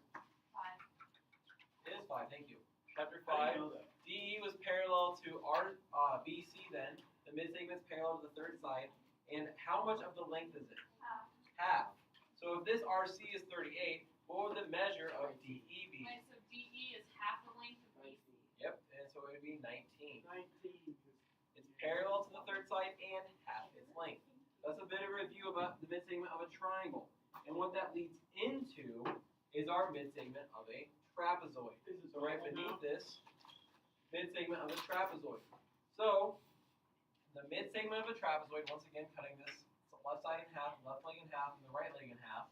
it is 5, thank you. Chapter 5, DE was parallel to BC then, the mid-segment's parallel to the third side, and how much of the length is it? Half. So if this RC is 38, what would the measure of DE be? Right, so DE is half the length of BC. Yep, and so it would be 19. 19. It's parallel to the third side and half its length. That's a bit of a review about the mid-segment of a triangle. And what that leads into is our mid-segment of a trapezoid. So right beneath this, mid-segment of a trapezoid. So, the mid-segment of a trapezoid, once again cutting this left side in half, left leg in half, and the right leg in half,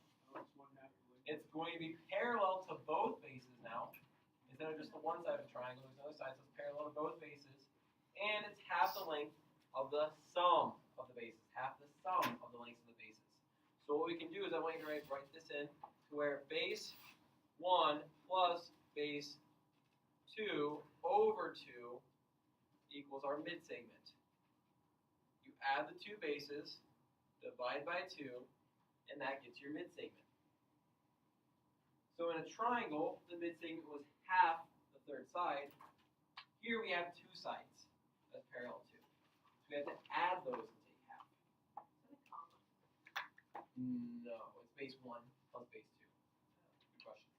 it's going to be parallel to both bases now. Instead of just the one side of the triangle, there's another side, so it's parallel to both bases. And it's half the length of the sum of the bases. Half the sum of the lengths of the bases. So what we can do is I want you to write this in to where base 1 plus base 2 over 2 equals our mid-segment. You add the two bases, divide by 2, and that gets your mid-segment. So in a triangle, the mid-segment was half the third side. Here we have two sides that's parallel to. So we have to add those and take half. No, it's base 1 plus base 2. Good question.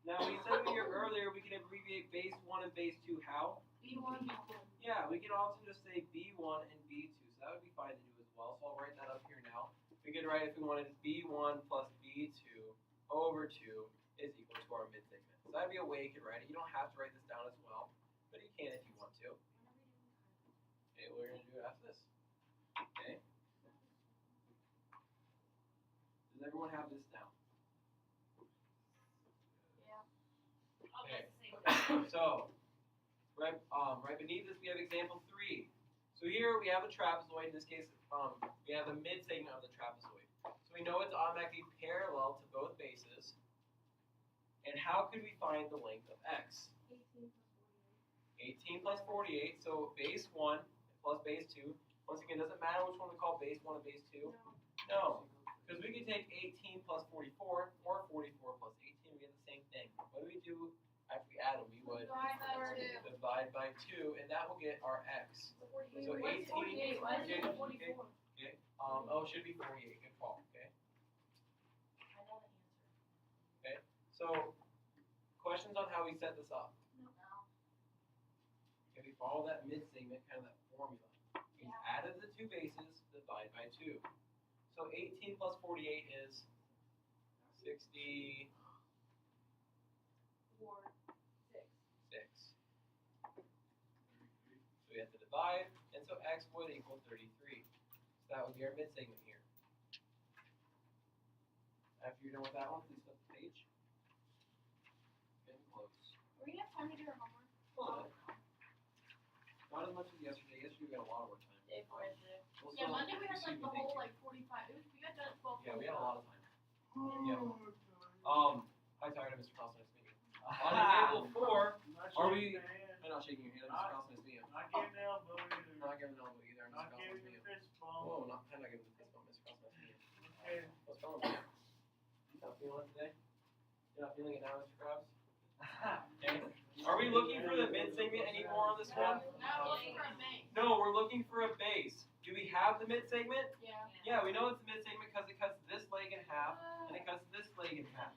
Now we said here earlier we can abbreviate base 1 and base 2 how? B1, B2. Yeah, we can also just say B1 and B2, so that would be fine to do as well. So I'll write that up here now. We could write if we wanted B1 plus B2 over 2 is equal to our mid-segment. So that'd be a way you could write it. You don't have to write this down as well, but you can if you want to. Okay, we're going to do it after this. Okay. Does everyone have this down? Oh, Okay. that's the same. So, right beneath this we have example 3. So here we have a trapezoid. In this case, we have the mid-segment of the trapezoid. So we know it's automatically parallel to both bases. And how could we find the length of x? 18 plus 48. So base 1 plus base 2. Once again, doesn't matter which one we call base 1 and base 2. No, because we can take 18 plus 44 or 44 plus 18. We get the same thing. What do we do after we add them? We would divide by 2, and that will get our x. So 18. Why is it 44? Okay. Oh, it should be 48. Good call. Okay. Okay. So, questions on how we set this up? Okay, we follow that mid-segment, kind of that formula. We added the two bases, divide by 2. So 18 plus 48 is 66. So we have to divide, and so x would equal 33. So that would be our mid-segment here. After you're done with that one, please flip the page. Getting close. Are we gonna have time to do our homework? Not as much as yesterday. Yesterday we got a lot of work time. We'll Yeah, still- Monday we had see like what the we whole think. like 45. We got done at 12. Yeah, we had a lot of time. Oh, Hi, tired of Mr. Carlson. Nice to meet you. On example 4, Not Are shaking we- hands, I'm not shaking your hand. Mr. Carlson. Nice to meet you. not giving an elbow either. I'm not giving an elbow either. Mr. Not Carlson. Nice to giving meet a you. fist bump. Whoa, I'm not giving the fist bump, Mr. Carlson. Nice to meet you. Okay. What's wrong with you? You not feeling it today? You're not feeling it now, Mr. Krabs? Okay. Are we looking for the mid-segment anymore on this one? Now we're looking for a base. No, we're looking for a base. Do we have the mid-segment? Yeah. Yeah, we know it's the mid-segment because it cuts this leg in half and it cuts this leg in half.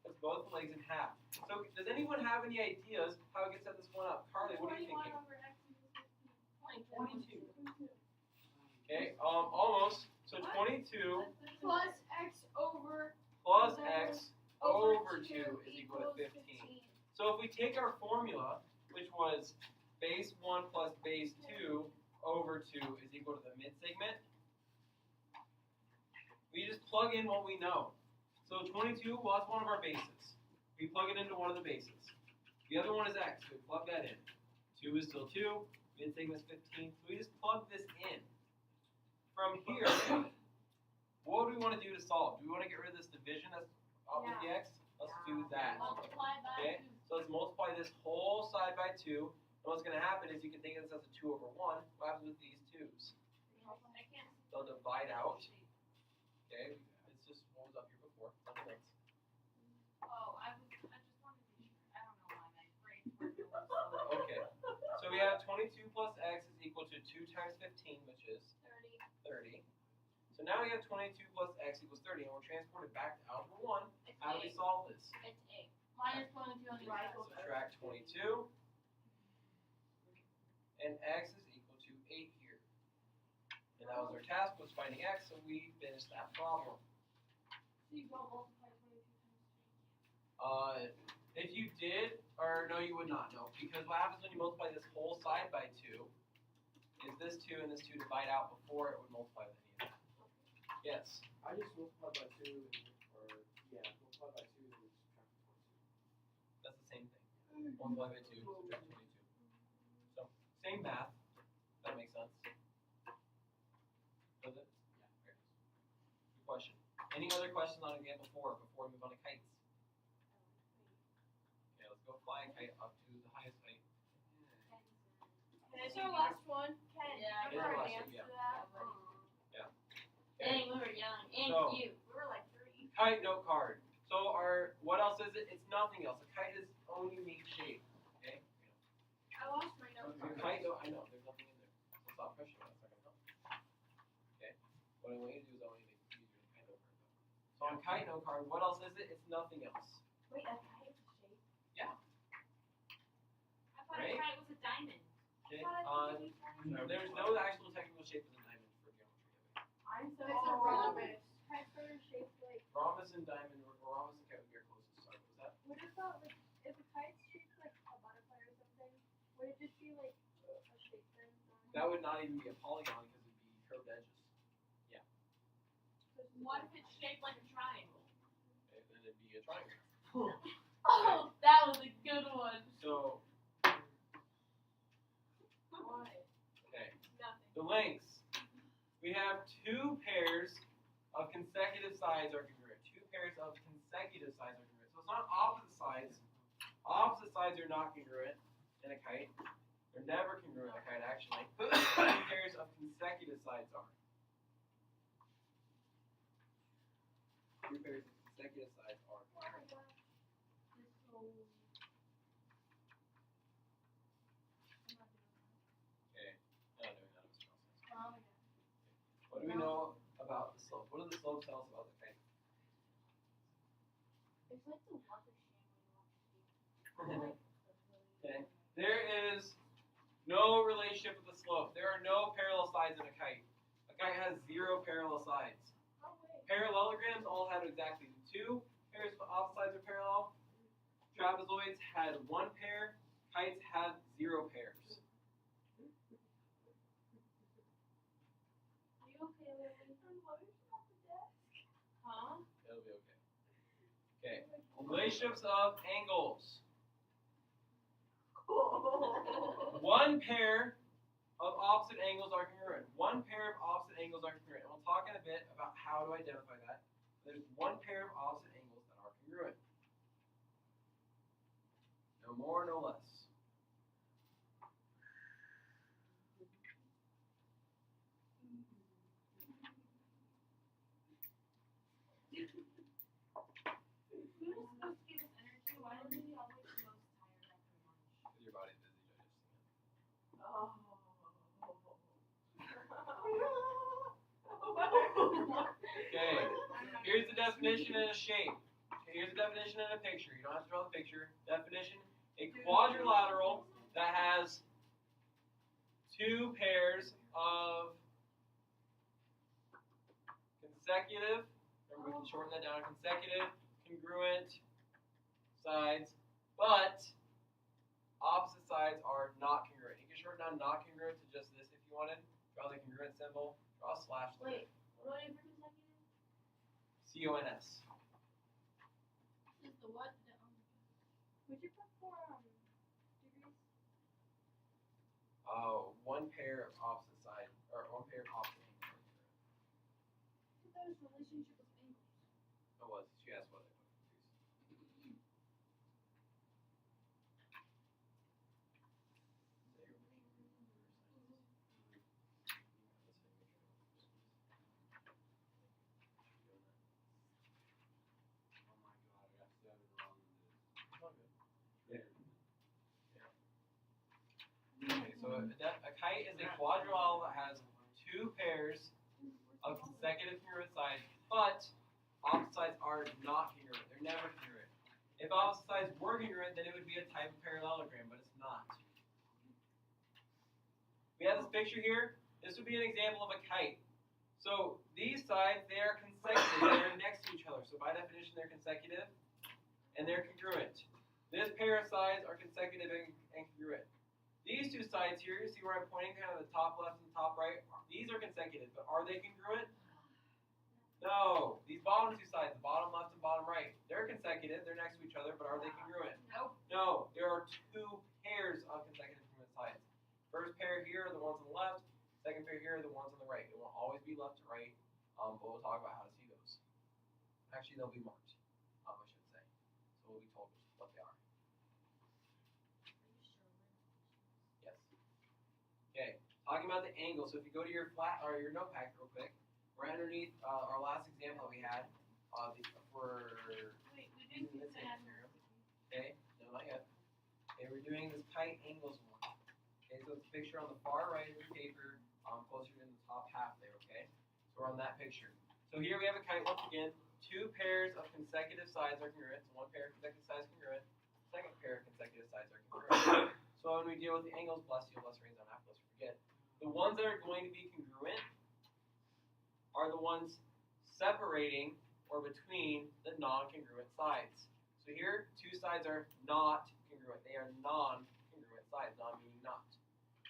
It's both legs in half. So does anyone have any ideas how we can set this one up? Carly, what are you 21 thinking? over x equals 15. 22. Okay, almost. So 22 Plus x over plus x over 2 is equal to 15. So if we take our formula, which was base 1 plus base 2 over 2 is equal to the mid-segment, we just plug in what we know. So 22, well, that's one of our bases. We plug it into one of the bases. The other one is x, so we plug that in. 2 is still 2, mid-segment is 15, so we just plug this in. From here, what do we want to do to solve? Do we want to get rid of this division that's up with the x? Let's do that. Multiply by Okay, 2. so let's multiply this whole side by 2. And what's going to happen is you can think of this as a 2 over 1. What happens with these 2's? I can't. They'll divide out. Okay, it's just what was up here before. Nothing else. Oh, I just wanted to be sure. I don't know why my brain's working a little slow. Okay, so we have 22 plus x is equal to 2 times 15, which is 30. So now we have 22 plus x equals 30, and we're transported back to algebra 1. It's How do we 8. solve this? It's 8. Minus 22 on the right. Subtract 22, and x is equal to 8 here. And that was our task, was finding x, so we finished that problem. So you don't multiply 22 times 3. If you did, or no, you would not know, because what happens when you multiply this whole side by 2 is this 2 and this 2 divide out before it would multiply with any of that. Yes. I just multiplied by 2 multiplied by 2 and subtract 22. That's the same thing. Multiply by 2, subtract 22. So, same math. That makes sense. Does it? Yeah. Very nice. Good question. Any other questions on example 4 before we move on to kites? Okay, let's go fly a kite up to the highest height. Is our last one? Ken, Yeah, it is remember our our last one, dance yeah. to that? Dang, we were young and So- cute. We were like 3. Kite note card. So our, what else is it? It's nothing else. A kite is its own unique shape. Okay? I lost my notes. A kite note, I know, there's nothing in there. So stop pushing it, that's not gonna help. Okay? What I want you to do is I want you to make it easier to kite note card. So on kite note card, what else is it? It's nothing else. Wait, a kite's shape? I thought Right? a kite was a diamond. Okay? I thought On, it was there's no actual technical shape of the diamond for geometry. I'm so It's a rhombus. Kites are shaped like. Rhombus and diamond, or rhombus and kite would be our closest. Sorry, what was that? What about like if a kite's shaped like a butterfly or something? Would it just be like a shape then? That would not even be a polygon because it'd be curved edges. What if it's shaped like a triangle? Okay? Then it'd be a triangle. Oh, that was a good one. So, What? okay. Nothing. The lengths. We have 2 pairs of consecutive sides are congruent. 2 pairs of consecutive sides are congruent. So it's not opposite sides. Opposite sides are not congruent in a kite. They're never congruent in a kite, actually. 2 pairs of consecutive sides are. 2 pairs of consecutive sides are congruent. Okay, I'm not doing that. It was process. What do we know about the slope? What do the slopes tell us about the kite? It's like the water Okay. There is no relationship with the slope. There are no parallel sides in a kite. A kite has 0 parallel sides. Parallelograms all have exactly 2 pairs of opposite sides are parallel. Trapezoids had 1 pair. Kites have 0 pairs. Are you okay, Lily? Huh? It'll be okay. Okay. Relationships of angles. 1 pair of opposite angles are congruent. 1 pair of opposite angles are congruent. And we'll talk in a bit about how to identify that. There's 1 pair of opposite angles that are congruent. No more, no less. Who's supposed to give us energy? Why are we always the most tired after lunch? Because your body's busy digesting it. Okay. Here's the definition in a shape. Here's the definition in a picture. You don't have to draw the picture. Definition: a quadrilateral that has 2 pairs of consecutive, remember we can shorten that down, consecutive, congruent sides, but opposite sides are not congruent. You can shorten down not congruent to just this if you wanted. Draw the congruent symbol, draw a slash through it. Wait, what are you for consecutive? CONS. Is the what? Would you put for degrees? One pair of opposite side, or one pair of opposite angles. That was relationship with angles. It was. She asked what I put. Oh my god, I got 7 wrong in this. Okay, so a kite is a quadrilateral that has two pairs of consecutive congruent sides, but opposite sides are not congruent. They're never congruent. If opposite sides were congruent, then it would be a type of parallelogram, but it's not. We have this picture here. This would be an example of a kite. So these sides, they are consecutive. They're next to each other. So by definition, they're consecutive, and they're congruent. This pair of sides are consecutive and congruent. These two sides here, you see where I'm pointing, kind of the top left and top right? These are consecutive, but are they congruent? No. These bottom two sides, the bottom left and bottom right, they're consecutive, they're next to each other, but are they congruent? Nope. No. There are two pairs of consecutive congruent sides. First pair here are the ones on the left, second pair here are the ones on the right. It won't always be left to right, but we'll talk about how to see those. Actually, they'll be marked, I should say. So we'll be told what they are. Yes. Okay, talking about the angle. So if you go to your flat or your notepad real quick, right underneath our last example that we had, for Wait, we using didn't this say that. material. Okay, no, not yet. Okay, we're doing this kite angles one. Okay, so it's a picture on the far right of your paper, closer to the top half there. Okay, so we're on that picture. So here we have a kite once again. Two pairs of consecutive sides are congruent. So one pair of consecutive sides congruent. Second pair of consecutive sides are congruent. So when we deal with the angles, bless you, bless rains on half, bless you, forget. The ones that are going to be congruent are the ones separating or between the non-congruent sides. So here, two sides are not congruent. They are non-congruent sides, non meaning not.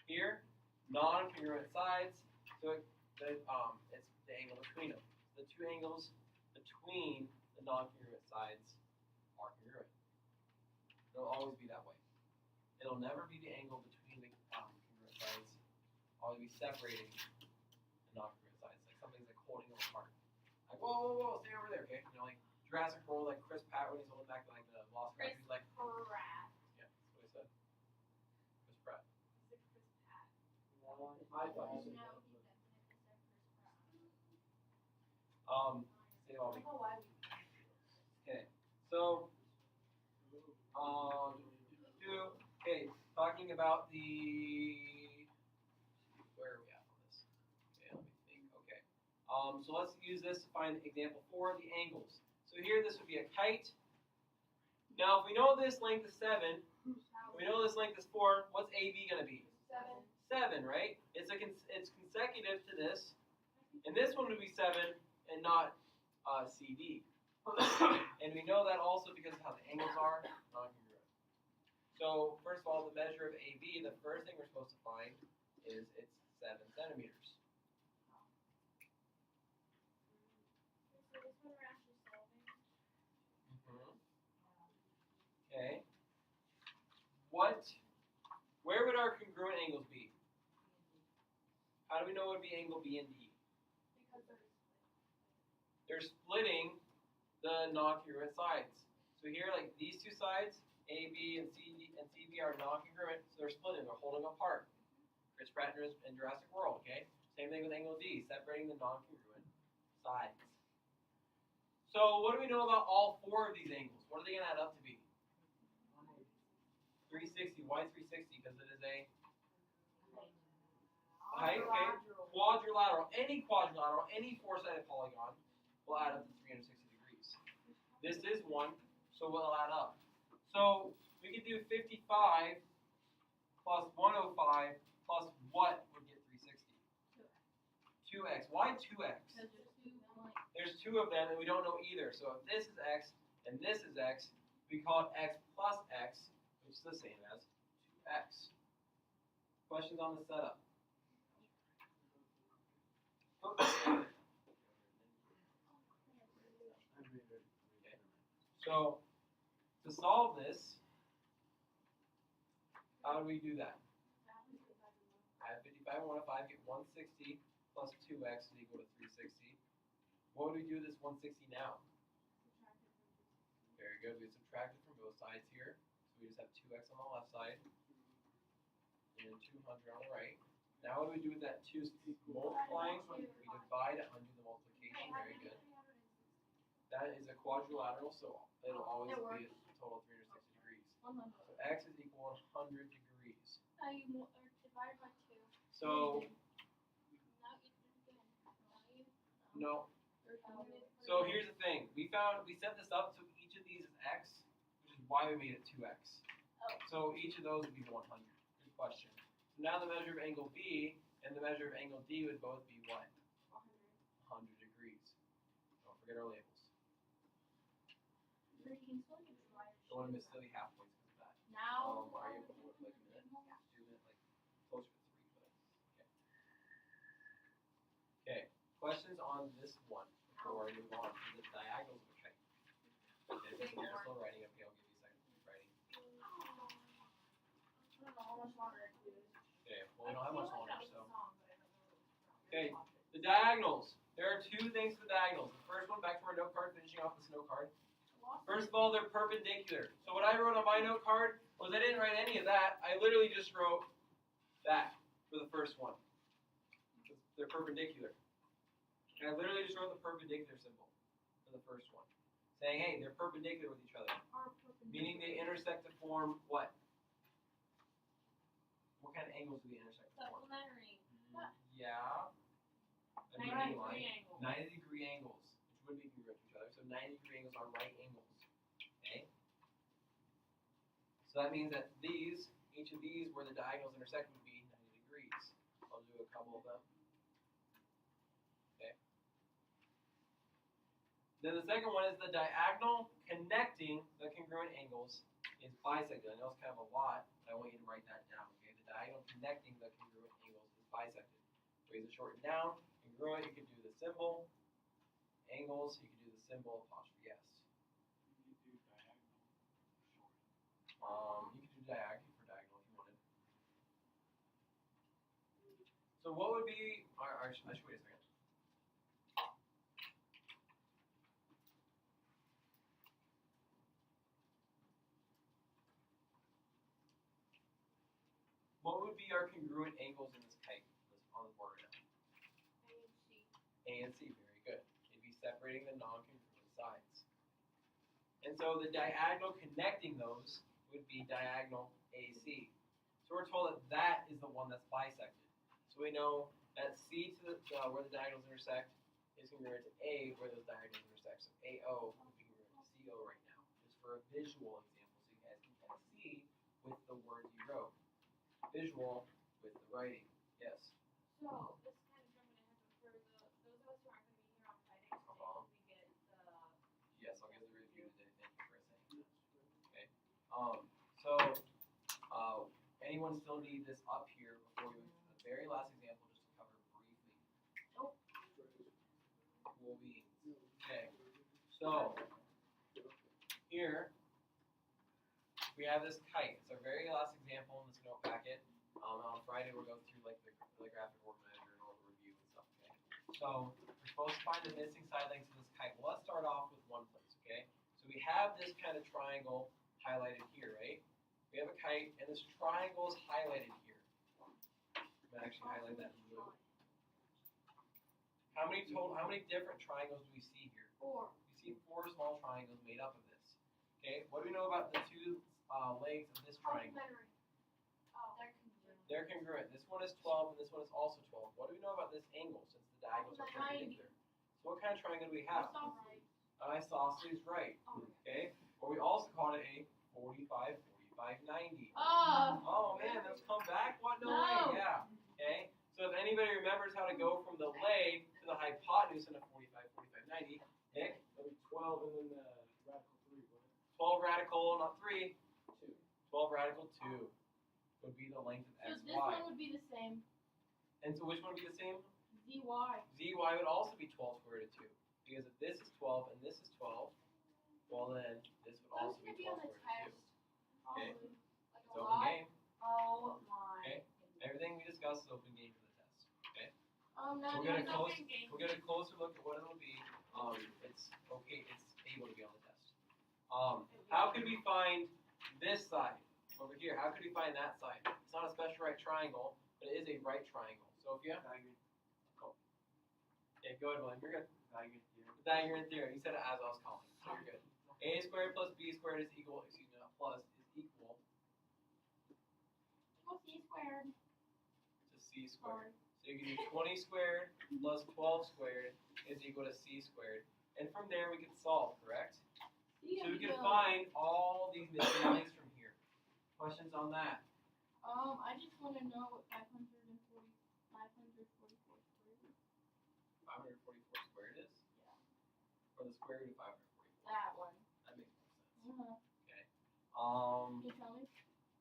Here, non-congruent sides, so it's the angle between them. The two angles between the non-congruent sides are congruent. It'll always be that way. It'll never be the angle between the congruent sides. Always be separating the non-congruent sides. Like something's like holding them apart. Like whoa, stay over there, okay? You know, like Jurassic World, like Chris Pratt when he's holding back like the Lost Ark, he's like, Crap. yeah, that's what he said. Chris Pratt. Is it Chris Pat? I thought you said No, that. he definitely said Say all I don't know why we. Okay, so okay, talking about where are we at on this? Okay, let me think. Okay, so let's use this to find example 4, the angles. So here this would be a kite. Now if we know this length is 7, we know this length is 4. What's AB going to be? 7, right? It's consecutive to this, and this one would be 7 and not CD. And we know that also because of how the angles are non-congruent. So first of all, the measure of AB, the first thing we're supposed to find is it's 7 centimeters. So this one we're actually solving. Okay. Where would our congruent angles be? How do we know it would be angle B and D? Because They're splitting the non-congruent sides. So here, like these two sides, AB and CB are non-congruent, so they're splitting, they're holding apart. Chris Pratt and Jurassic World, okay? Same thing with angle D, separating the non-congruent sides. So what do we know about all 4 of these angles? What are they going to add up to be? 360. Why 360? Because it is a height, okay? Quadrilateral. Any quadrilateral, any 4-sided polygon will add up to 360 degrees. This is 1, so we'll add up. So we could do 55 plus 105 plus what would get 360? 2x. Why 2x? Because there's 2 points. There's 2 of them and we don't know either. So if this is x and this is x, we call it x plus x, which is the same as 2x. Questions on the setup? So, to solve this, how do we do that? Add 55 and 1 5, get 160 plus 2x is equal to 360. What would we do with this 160 now? Very good. We subtract it from both sides here. So we just have 2x on the left side and 200 on the right. Now what do we do with that 2 multiplying? We divide it, undo the multiplication. Very good. That is a quadrilateral, so it'll always be a total of 360 degrees. 100. So x is equal to 100 degrees. You divide by 2. So, Now you do it again. Now you. no. So here's the thing. We set this up so each of these is x, which is why we made it 2x. So each of those would be 100. Good question. So now the measure of angle B and the measure of angle D would both be what? 100 degrees. Don't forget our labels. Don't want to miss silly half points because of that. Now. Are you able to work like a minute? 2 minutes, like closer to 3, but okay. Okay. Questions on this one before we move on to the diagonals of a kite. Okay, this is still writing. Okay, I'll give you a second to keep writing. Okay, well we don't have much longer, so. Okay, the diagonals. There are 2 things to the diagonals. The first one, back to our note card, finishing off this note card. First of all, they're perpendicular. So what I wrote on my note card was I didn't write any of that. I literally just wrote that for the first one. They're perpendicular. And I literally just wrote the perpendicular symbol for the first one. Saying, hey, they're perpendicular with each other. Meaning they intersect to form what? What kind of angles do they intersect to form? Supplementary. Yeah. A 90-degree angle. 90-degree angles, which would be congruent to each other. So 90-degree angles are right angles. Okay? So that means that each of these where the diagonals intersect would be 90 degrees. I'll do a couple of them. Okay. Then the second one is the diagonal connecting the congruent angles is bisected. I know it's kind of a lot, but I want you to write that down. Okay, the diagonal connecting the congruent angles is bisected. Ways to shorten down. Congruent, you could do the symbol. Angles, you could do the symbol apostrophe s. You do diagonal. You could do diagonal for diagonal if you wanted. So what would be? I should wait a second. What would be our congruent angles in this kite on the board now? A and C, very good. It'd be separating the non-congruent sides. And so the diagonal connecting those would be diagonal AC. So we're told that that is the one that's bisected. So we know that C to where the diagonals intersect is congruent to A where those diagonals intersect. So AO would be congruent to CO right now. Just for a visual example, so you guys can kind of see with the words you wrote. Visual with the writing. Yes. So this is kind of jumping ahead, but for those of us who aren't going to be here on Friday, we get the. Yes, I'll give the review today. Thank you for saying that. Okay. Anyone still need this up here before we move to the very last example, just to cover briefly? Nope. Cool beans. Okay. So here we have this kite. It's our very last example in this note packet. On Friday we'll go through like the graphic organizer and all the review and stuff. Okay. So we're supposed to find the missing side lengths of this kite. Well, let's start off with one place. Okay. So we have this kind of triangle highlighted here, right? We have a kite, and this triangle is highlighted here. I'm gonna actually highlight that in blue. How many different triangles do we see here? 4. We see 4 small triangles made up of this. Okay, what do we know about the 2 legs of this triangle? Complementary. Oh, They're congruent. This one is 12, and this one is also 12. What do we know about this angle, since the diagonals are perpendicular? So what kind of triangle do we have? Isosceles right. Okay, or we also call it a 45, 45, 90. Oh man, those come back? What? No way. Yeah. Okay. So if anybody remembers how to go from the leg to the hypotenuse in a 45, 45, 90, Nick? That'd be 12 and then radical 3, wouldn't it? 12 radical, not 3. 2. 12 radical 2 would be the length of So xy. this one would be the same. And so which one would be the same? ZY. Zy would also be 12 square root of 2. Because if this is 12 and this is 12, well then What's also gonna be be on 12 the squared too. test? Okay. Like It's a open lot? game. Oh my. Okay. Everything we discussed is open game for the test. Okay. Now We'll get a there's close. open game. We'll get a closer look at what it'll be. It's okay. It's able to be on the test. How could we find this side over here? How could we find that side? It's not a special right triangle, but it is a right triangle. Sophia? Pythagorean Yeah, go ahead, William. You're good. Pythagorean theorem. Pythagorean theorem. You said it as I was calling, so you're good. A squared plus b squared is equal. Excuse me, not plus is equal Equal C squared. to c squared. So you can do 20 squared plus 12 squared is equal to c squared. And from there we can solve, correct? So we can find all these missing values from here. Questions on that? I just want to know what 544 squared is. 544 squared is? Yeah. Or the square root of 544? That one. That makes more sense. Uh-huh. Um, Can you tell me?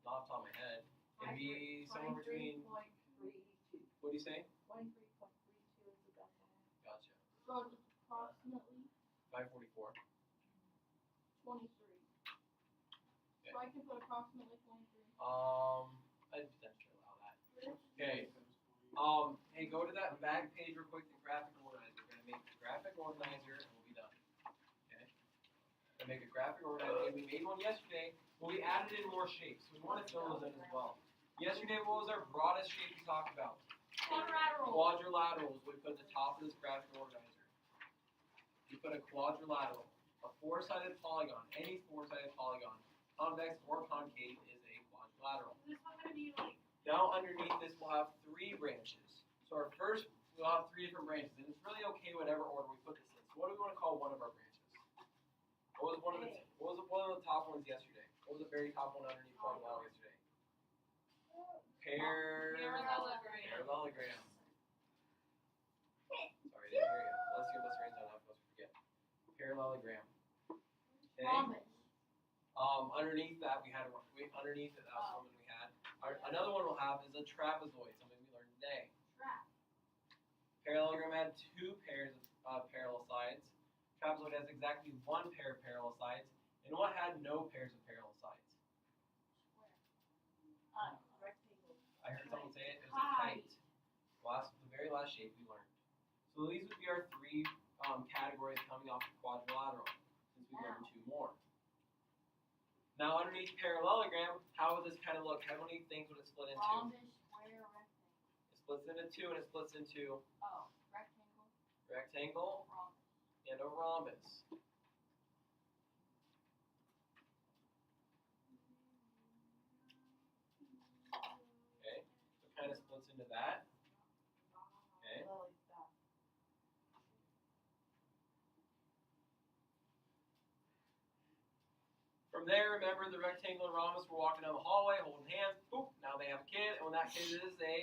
not off the top of my head. It'd be somewhere between, 23.32. what do you say? 23.32 is the best one. Gotcha. So it's approximately 544. 23. So I can put approximately 23. I'd potentially allow that. Okay. Hey, go to that back page real quick, the graphic organizer. We're gonna make the graphic organizer and we'll be done. Okay? We're gonna make a graphic organizer. And we made one yesterday, but we added in more shapes. We want to fill those in as well. Yesterday, what was our broadest shape we talked about? Quadrilateral. Quadrilaterals we put at the top of this graphic organizer. We put a quadrilateral, a four-sided polygon, any four-sided polygon, convex or concave is a quadrilateral. Is this one gonna be like? Now underneath this we'll have three branches. So our first, we'll have three different branches, and it's really okay whatever order we put this in. So what do we want to call one of our branches? What was one of the top ones yesterday? What was the very top one underneath quadrilateral yesterday? Parallelogram. Parallelogram. Sorry, I didn't hear you. Let's see what range on that. Let's forget. Parallelogram. Okay. Rhombus. Underneath that we had underneath it, that was something we had. Another one we'll have is a trapezoid, something we learned today. Trap. Parallelogram had two pairs of parallel sides. Trapezoid has exactly one pair of parallel sides. And what had no pairs of parallel sides? Rectangle. I heard someone say it. It was a kite. The very last shape we learned. So these would be our three categories coming off of quadrilateral, since we learned two more. Now underneath parallelogram, how would this kind of look? How many things would it split into? Rhombus, square, rectangle. It splits into two, and it splits into Oh, rectangle, rectangle rhombus. and a rhombus. Okay, so it kind of splits into that. Okay. Well, like that. From there, remember the rectangle and rhombus were walking down the hallway, holding hands. Boop, now they have a kid, and when that kid is a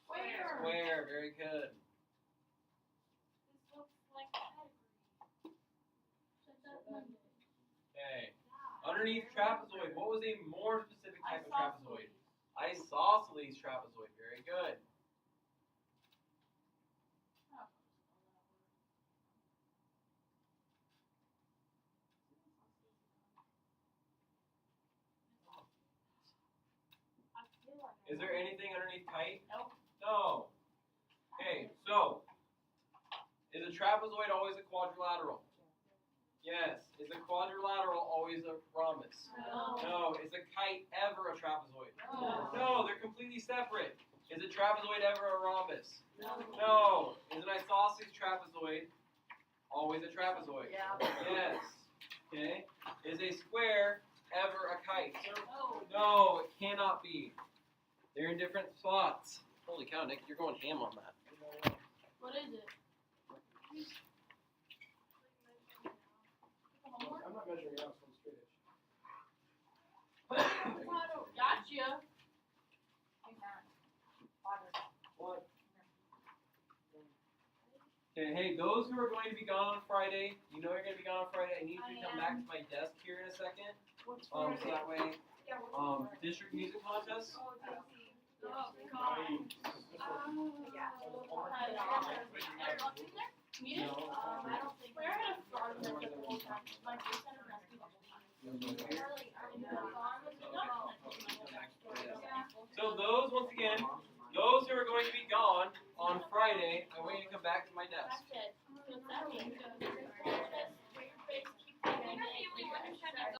Square. square. Very good. This looks like a pedigree. Shut that Monday. Okay. Yeah. Underneath trapezoid, what was a more specific type of trapezoid? Isosceles. Isosceles trapezoid. Very good. Oh, I feel like Is there anything underneath kite? Nope. No. Okay, so is a trapezoid always a quadrilateral? Yes. Is a quadrilateral always a rhombus? No. No. Is a kite ever a trapezoid? No. No, they're completely separate. Is a trapezoid ever a rhombus? No. No. Is an isosceles trapezoid always a trapezoid? Yeah. Yes. Okay. Is a square ever a kite? No. No, it cannot be. They're in different spots. Holy cow, Nick, you're going ham on that. What is it? Homework? I'm not measuring out from straight edge. Gotcha. What? Okay, hey, those who are going to be gone on Friday, you know you're going to be gone on Friday. I need you to come back to my desk here in a second. So that way, district music contest. Oh, JC. Oh, God. Yeah. Everyone's in there? We didn't, I don't think. we're at a farm that the whole time. My first had a rescue the whole time. Really, So those, once again, those who are going to be gone on Friday, I want you to come back to my desk. That's it.